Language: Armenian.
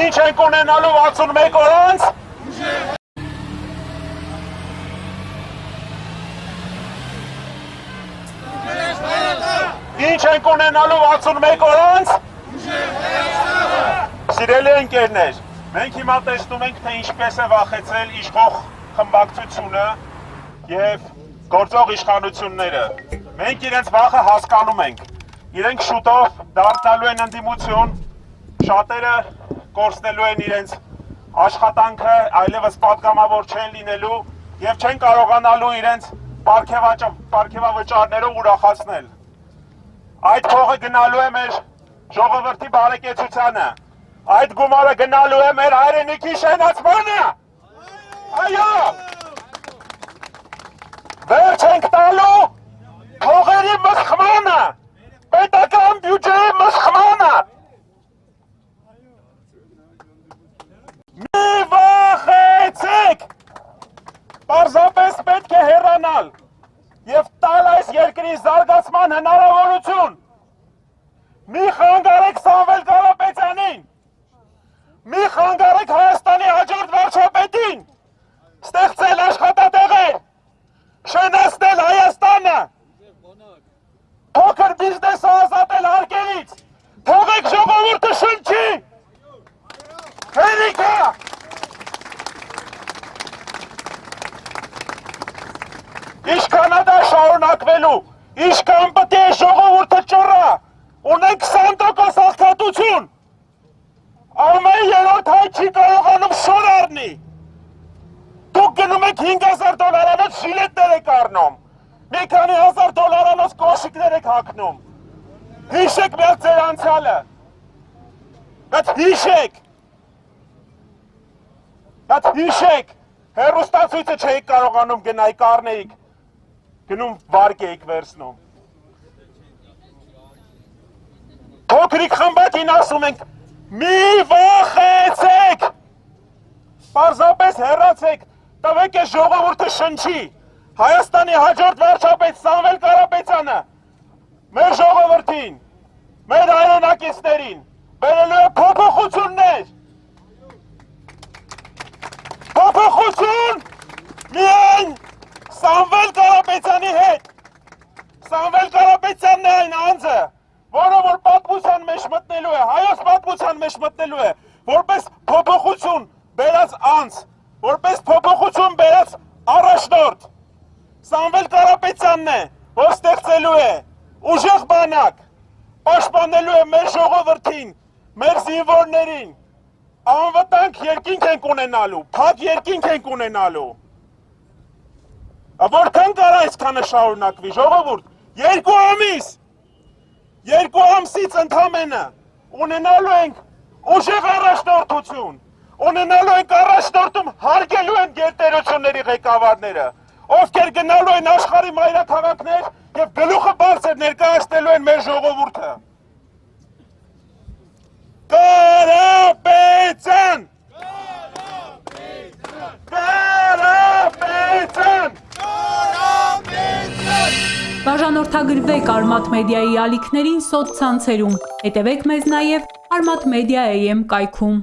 Ինչ ենք ունենալու 61 օր անց։ Ինչ ենք ունենալու 61 օր անց։ Սիրելի ընկերներ, մենք հիմա տեսնում ենք, թե ինչպես է վախեցել իշխող խմբակցությունը եւ գործող իշխանությունները։ Մենք իրենց վախը հասկանում ենք։ Իրենք շուտով դառնալու են ընդդիմություն, շատերը կորցնելու են իրենց աշխատանքը, այլևս պատգամավոր չեն լինելու եւ չեն կարողանալու իրենց պարգևավճարներով ուրախացնել։ Այդ փողը գնալու է մեր ժողովրդի բարեկեցությանը, այդ գումարը գնալու է մեր հայրենիքի շենացմանը։ Այո։ Վերջ ենք տալու փողերի մսխմանը, պետական բյուջեի մսխմանը։ Մի վախեցեք, պարզապես պետք է հեռանալ և տալ այս երկրի զարգացման հնարավորություն։ Մի խանգարեք Սամվել Կարապետյանին, մի խանգարեք Հայաստանի հաջորդ վարչապետին, ստեղծել աշխատատեղեր, շենացնել Հայաստանը, փոքր բիզնեսը ազատել հարկերից, թողեք ժողովուրդը շնչի, հերիքա։ Ինչքան է դա շարունակվելու, ինչքան պետք է ժողովուրդը ճոռա, ունենք 20% աղքատություն, ամեն երրորդ հայ չի կարողանում շոր առնի, դուք գնում եք $5,000 ժիլետներ եք առնում, մի քանի $1,000 կոշիկներ եք հագնում, հիշեք միակ ձեր անցյալը, այդ հիշեք, հեռուստացույցը չէիք կարողանում գնայիք առնեիք, գնում վարկ էիք վերցնում։ Փոքրիկ խմբակին ասում ենք, մի վախեցեք, պարզապես հեռացեք, տվեք է ժողովուրդը շնչի, Հայաստանի հաջորդ վարչապետ Սամվել Կարապետյանը, մեր ժողովրդին, մեր հայրենակիցներին, բերելու է փոփոխություններ, փոփոխություն միայն Սամվել Կարապետյանի հետ, Սամվել Կարապետյանն է այն անձը, որը որ պատմության մեջ մտնելու է, հայոց պատմության մեջ մտնելու է, որպես փոփոխություն բերած անձ, որպես փոփոխություն բերած առաջնորդ, Սամվել Կարապետյանն է, որ ստեղծելու է ուժեղ բանակ, պաշտպանելու է մեր ժողովրդին, մեր զինվորներին, անվտանգ երկինք ենք ունենալու, փակ երկինք ենք ունենալու։ Որքան կարա այսքանը շարունակվի, ժողովուրդ, 2 ամիս, 2 ամսից ընդամենը ունենալու ենք ուժեղ առաջնորդություն, ունենալու ենք առաջնորդում հարգելու են գերտերությունների ղեկավարները, ովքեր գնալու են աշխարհի մայրաքաղաքներ և գլուխը բարձր ներկայացնելու են մեր ժողովուրդը։ Կարապետյան! Կարապետյան! Բաժանորդագրվեք Արմաթ մեդիայի ալիքներին սոցցանցերում, հետևեք մեզ նաև Արմաթ Մեդիա AM կայքում։